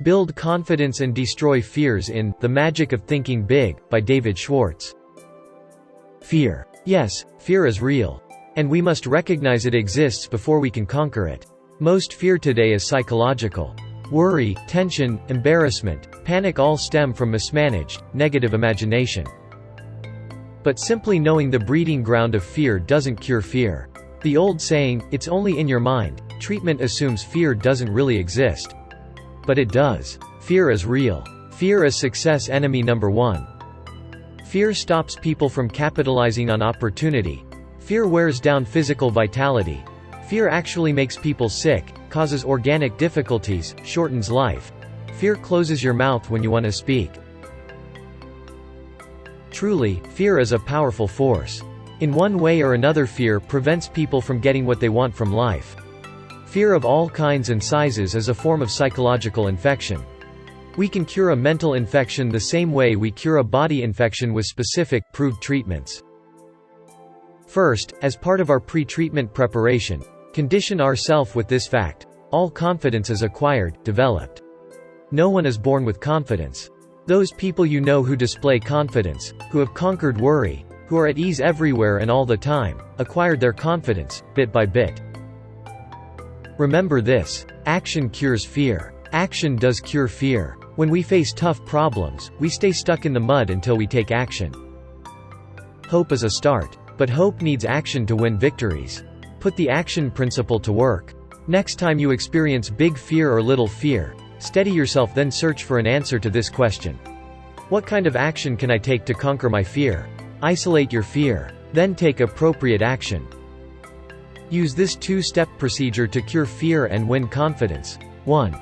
Build Confidence and Destroy Fears in The Magic of Thinking Big, by David Schwartz. Fear. Yes, fear is real. And we must recognize it exists before we can conquer it. Most fear today is psychological. Worry, tension, embarrassment, panic all stem from mismanaged, negative imagination. But simply knowing the breeding ground of fear doesn't cure fear. The old saying, "It's only in your mind," treatment assumes fear doesn't really exist. But it does. Fear is real. Fear is success enemy number one. Fear stops people from capitalizing on opportunity. Fear wears down physical vitality. Fear actually makes people sick, causes organic difficulties, shortens life. Fear closes your mouth when you want to speak. Truly, fear is a powerful force. In one way or another, fear prevents people from getting what they want from life. Fear of all kinds and sizes is a form of psychological infection. We can cure a mental infection the same way we cure a body infection with specific, proved treatments. First, as part of our pre-treatment preparation, condition ourselves with this fact: all confidence is acquired, developed. No one is born with confidence. Those people you know who display confidence, who have conquered worry, who are at ease everywhere and all the time, acquired their confidence, bit by bit. Remember this: action cures fear. Action does cure fear. When we face tough problems, we stay stuck in the mud until we take action. Hope is a start, but hope needs action to win victories. Put the action principle to work. Next time you experience big fear or little fear, steady yourself, then search for an answer to this question. What kind of action can I take to conquer my fear? Isolate your fear. Then take appropriate action. Use this two-step procedure to cure fear and win confidence. 1.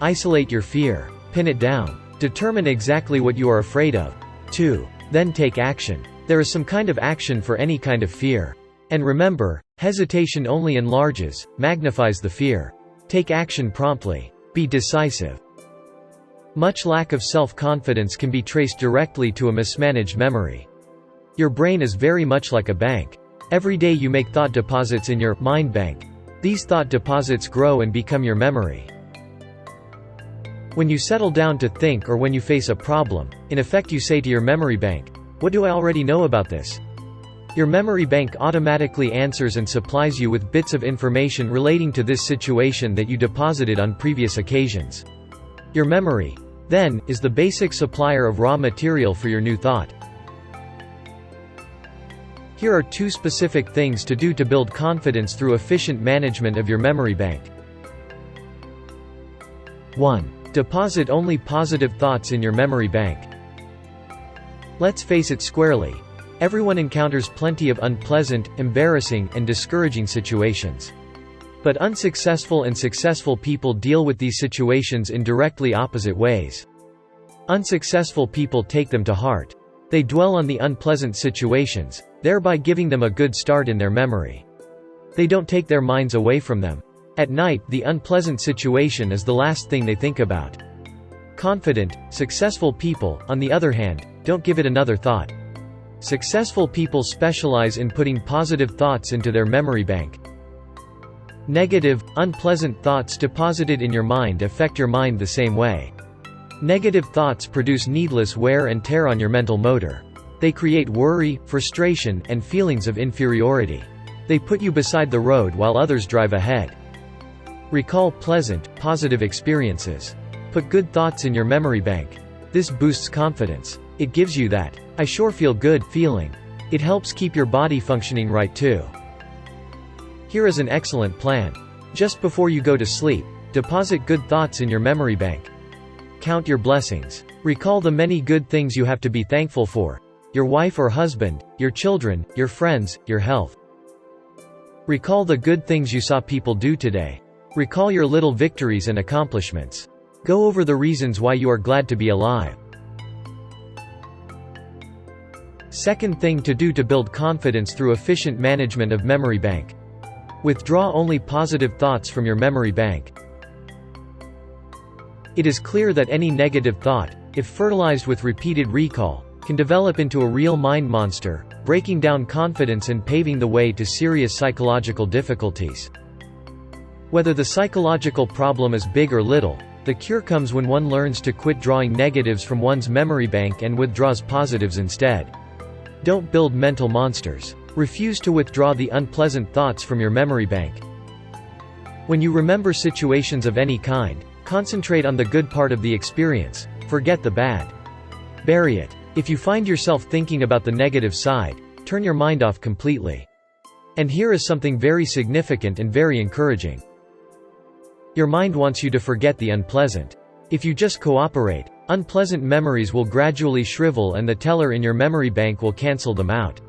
Isolate your fear. Pin it down. Determine exactly what you are afraid of. 2. Then take action. There is some kind of action for any kind of fear. And remember, hesitation only enlarges, magnifies the fear. Take action promptly. Be decisive. Much lack of self-confidence can be traced directly to a mismanaged memory. Your brain is very much like a bank. Every day you make thought deposits in your mind bank. These thought deposits grow and become your memory. When you settle down to think, or when you face a problem, in effect you say to your memory bank, "What do I already know about this?" Your memory bank automatically answers and supplies you with bits of information relating to this situation that you deposited on previous occasions. Your memory, then, is the basic supplier of raw material for your new thought. Here are 2 specific things to do to build confidence through efficient management of your memory bank. 1. Deposit only positive thoughts in your memory bank. Let's face it squarely. Everyone encounters plenty of unpleasant, embarrassing, and discouraging situations. But unsuccessful and successful people deal with these situations in directly opposite ways. Unsuccessful people take them to heart. They dwell on the unpleasant situations, thereby giving them a good start in their memory. They don't take their minds away from them. At night, the unpleasant situation is the last thing they think about. Confident, successful people, on the other hand, don't give it another thought. Successful people specialize in putting positive thoughts into their memory bank. Negative, unpleasant thoughts deposited in your mind affect your mind the same way. Negative thoughts produce needless wear and tear on your mental motor. They create worry, frustration, and feelings of inferiority. They put you beside the road while others drive ahead. Recall pleasant, positive experiences. Put good thoughts in your memory bank. This boosts confidence. It gives you that "I sure feel good" feeling. It helps keep your body functioning right too. Here is an excellent plan. Just before you go to sleep, deposit good thoughts in your memory bank. Count your blessings. Recall the many good things you have to be thankful for: your wife or husband, your children, your friends, your health. Recall the good things you saw people do today. Recall your little victories and accomplishments. Go over the reasons why you are glad to be alive. Second thing to do to build confidence through efficient management of memory bank. Withdraw only positive thoughts from your memory bank. It is clear that any negative thought, if fertilized with repeated recall, can develop into a real mind monster, breaking down confidence and paving the way to serious psychological difficulties. Whether the psychological problem is big or little, The cure comes when one learns to quit drawing negatives from one's memory bank and withdraws positives instead. Don't build mental monsters. Refuse to withdraw the unpleasant thoughts from your memory bank. When you remember situations of any kind, concentrate on the good part of the experience. Forget the bad. Bury it. If you find yourself thinking about the negative side, turn your mind off completely. And here is something very significant and very encouraging. Your mind wants you to forget the unpleasant. If you just cooperate, unpleasant memories will gradually shrivel and the teller in your memory bank will cancel them out.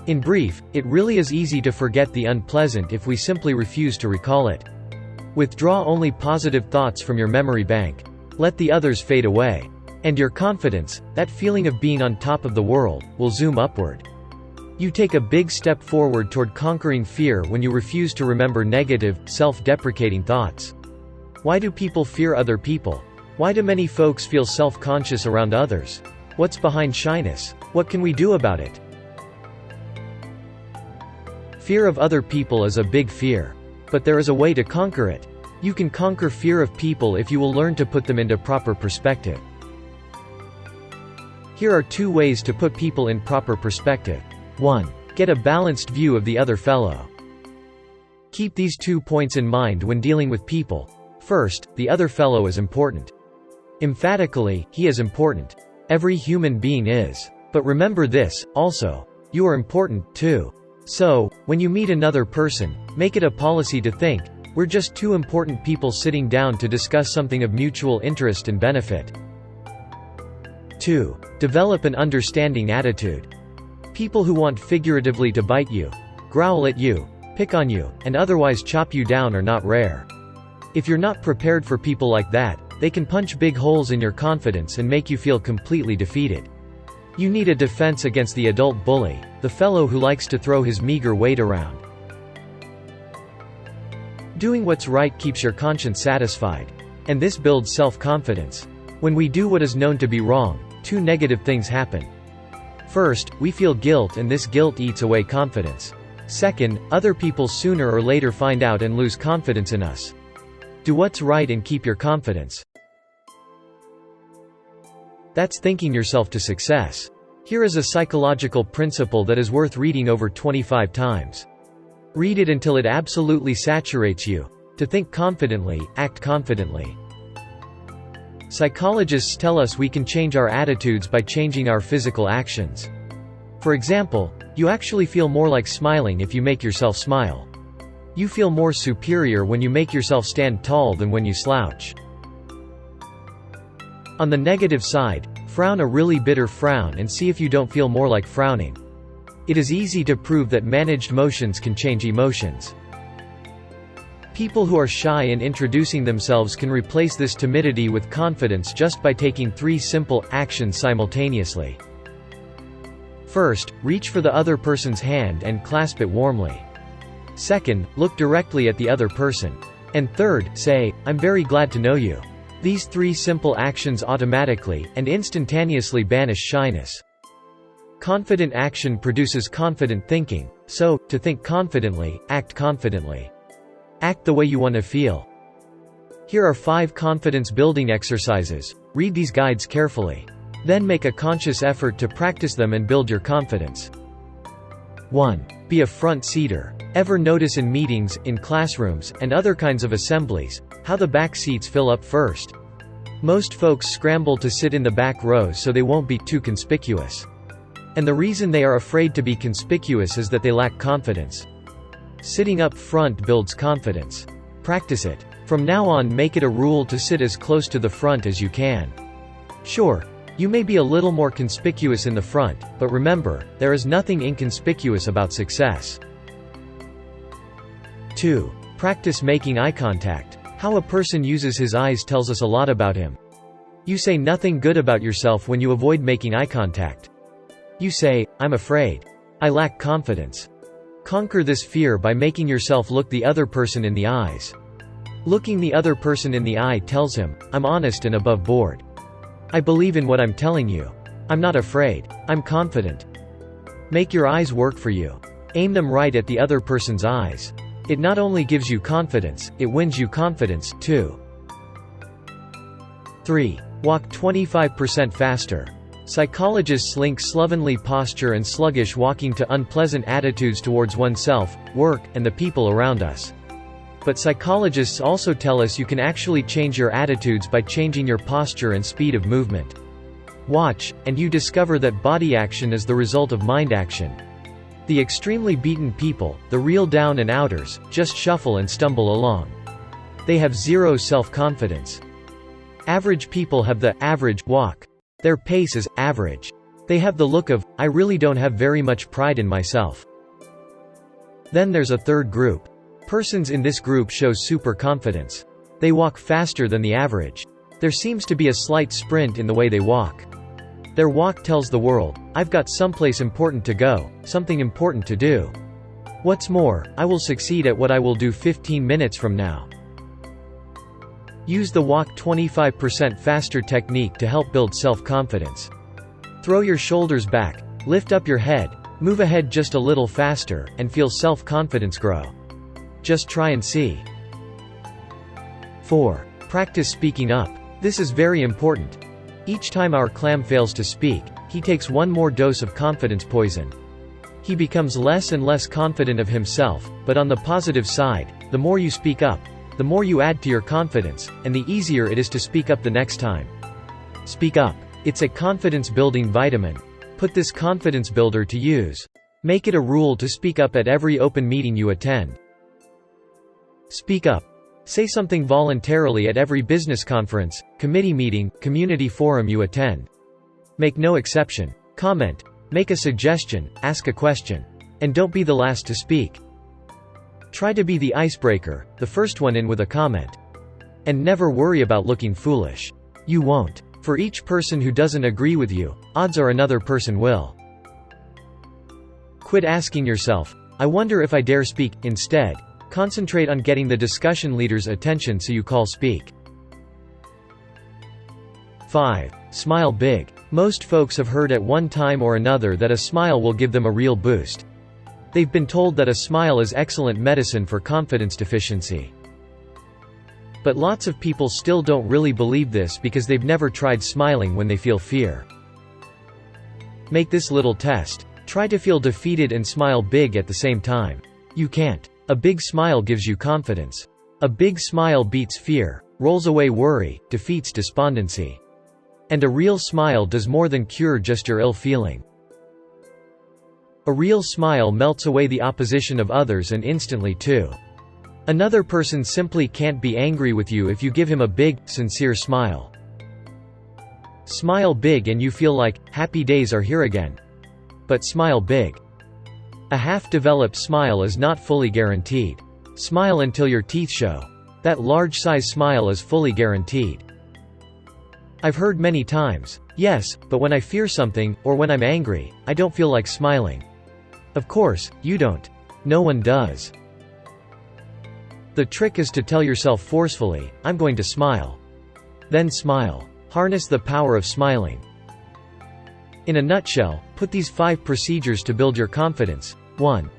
In brief, it really is easy to forget the unpleasant if we simply refuse to recall it. Withdraw only positive thoughts from your memory bank. Let the others fade away. And your confidence, that feeling of being on top of the world, will zoom upward. You take a big step forward toward conquering fear when you refuse to remember negative, self-deprecating thoughts. Why do people fear other people? Why do many folks feel self-conscious around others? What's behind shyness? What can we do about it? Fear of other people is a big fear. But there is a way to conquer it. You can conquer fear of people if you will learn to put them into proper perspective. Here are 2 ways to put people in proper perspective. 1. Get a balanced view of the other fellow. Keep these 2 points in mind when dealing with people. First, the other fellow is important. Emphatically, he is important. Every human being is. But remember this, also. You are important, too. So, when you meet another person, make it a policy to think, we're just 2 important people sitting down to discuss something of mutual interest and benefit. 2. Develop an understanding attitude. People who want figuratively to bite you, growl at you, pick on you, and otherwise chop you down are not rare. If you're not prepared for people like that, they can punch big holes in your confidence and make you feel completely defeated. You need a defense against the adult bully, the fellow who likes to throw his meager weight around. Doing what's right keeps your conscience satisfied. And this builds self-confidence. When we do what is known to be wrong, 2 negative things happen. First, we feel guilt and this guilt eats away confidence. Second, other people sooner or later find out and lose confidence in us. Do what's right and keep your confidence. That's thinking yourself to success. Here is a psychological principle that is worth reading over 25 times. Read it until it absolutely saturates you. To think confidently, act confidently. Psychologists tell us we can change our attitudes by changing our physical actions. For example, you actually feel more like smiling if you make yourself smile. You feel more superior when you make yourself stand tall than when you slouch. On the negative side, frown a really bitter frown and see if you don't feel more like frowning. It is easy to prove that managed motions can change emotions. People who are shy in introducing themselves can replace this timidity with confidence just by taking 3 simple actions simultaneously. First, reach for the other person's hand and clasp it warmly. Second, look directly at the other person. And third, say, "I'm very glad to know you." These 3 simple actions automatically and instantaneously banish shyness. Confident action produces confident thinking, so, to think confidently, act confidently. Act the way you want to feel. Here are 5 confidence-building exercises. Read these guides carefully. Then make a conscious effort to practice them and build your confidence. 1. Be a front-seater. Ever notice in meetings, in classrooms, and other kinds of assemblies, how the back seats fill up first? Most folks scramble to sit in the back rows so they won't be too conspicuous. And the reason they are afraid to be conspicuous is that they lack confidence. Sitting up front builds confidence. Practice it. From now on, make it a rule to sit as close to the front as you can. Sure, you may be a little more conspicuous in the front, but remember, there is nothing inconspicuous about success. 2. Practice making eye contact. How a person uses his eyes tells us a lot about him. You say nothing good about yourself when you avoid making eye contact. You say, "I'm afraid. I lack confidence." Conquer this fear by making yourself look the other person in the eyes. Looking the other person in the eye tells him, "I'm honest and above board. I believe in what I'm telling you. I'm not afraid. I'm confident." Make your eyes work for you. Aim them right at the other person's eyes. It not only gives you confidence, it wins you confidence, too. 3. Walk 25% faster. Psychologists link slovenly posture and sluggish walking to unpleasant attitudes towards oneself, work, and the people around us. But psychologists also tell us you can actually change your attitudes by changing your posture and speed of movement. Watch, and you discover that body action is the result of mind action. The extremely beaten people, the real down and outers, just shuffle and stumble along. They have zero self-confidence. Average people have the average walk. Their pace is average. They have the look of, I really don't have very much pride in myself. Then there's a third group. Persons in this group show super confidence. They walk faster than the average. There seems to be a slight sprint in the way they walk. Their walk tells the world, I've got someplace important to go, something important to do. What's more, I will succeed at what I will do 15 minutes from now. Use the walk 25% faster technique to help build self-confidence. Throw your shoulders back, lift up your head, move ahead just a little faster, and feel self-confidence grow. Just try and see. 4. Practice speaking up. This is very important. Each time our clam fails to speak, he takes one more dose of confidence poison. He becomes less and less confident of himself, but on the positive side, the more you speak up, the more you add to your confidence, and the easier it is to speak up the next time. Speak up. It's a confidence-building vitamin. Put this confidence builder to use. Make it a rule to speak up at every open meeting you attend. Speak up. Say something voluntarily at every business conference, committee meeting, community forum you attend. Make no exception. Comment. Make a suggestion, ask a question. And don't be the last to speak. Try to be the icebreaker, the first one in with a comment. And never worry about looking foolish. You won't. For each person who doesn't agree with you, odds are another person will. Quit asking yourself, I wonder if I dare speak. Instead, concentrate on getting the discussion leader's attention so you call speak. 5. Smile big. Most folks have heard at one time or another that a smile will give them a real boost. They've been told that a smile is excellent medicine for confidence deficiency. But lots of people still don't really believe this because they've never tried smiling when they feel fear. Make this little test. Try to feel defeated and smile big at the same time. You can't. A big smile gives you confidence. A big smile beats fear, rolls away worry, defeats despondency. And a real smile does more than cure just your ill feeling. A real smile melts away the opposition of others and instantly too. Another person simply can't be angry with you if you give him a big, sincere smile. Smile big and you feel like, happy days are here again. But smile big. A half-developed smile is not fully guaranteed. Smile until your teeth show. That large-size smile is fully guaranteed. I've heard many times, yes, but when I fear something, or when I'm angry, I don't feel like smiling. Of course, you don't. No one does. The trick is to tell yourself forcefully, I'm going to smile. Then smile. Harness the power of smiling. In a nutshell, put these 5 procedures to build your confidence. 1.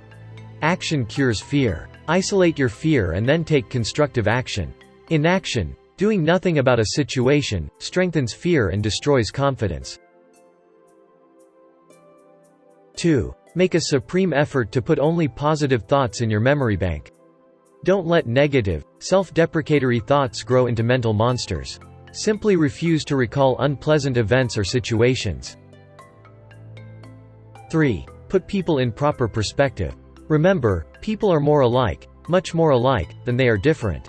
Action cures fear. Isolate your fear and then take constructive action. Inaction, doing nothing about a situation, strengthens fear and destroys confidence. 2. Make a supreme effort to put only positive thoughts in your memory bank. Don't let negative, self-deprecatory thoughts grow into mental monsters. Simply refuse to recall unpleasant events or situations. 3. Put people in proper perspective. Remember, people are more alike, much more alike, than they are different.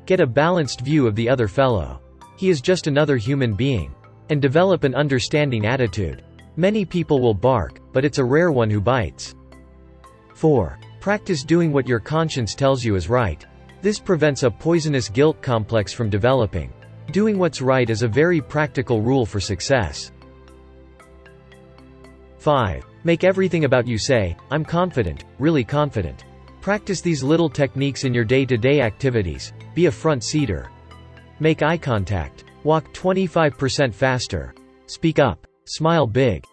Get a balanced view of the other fellow. He is just another human being. And develop an understanding attitude. Many people will bark, but it's a rare one who bites. 4. Practice doing what your conscience tells you is right. This prevents a poisonous guilt complex from developing. Doing what's right is a very practical rule for success. 5. Make everything about you say, I'm confident, really confident. Practice these little techniques in your day-to-day activities. Be a front-seater. Make eye contact. Walk 25% faster. Speak up. Smile big.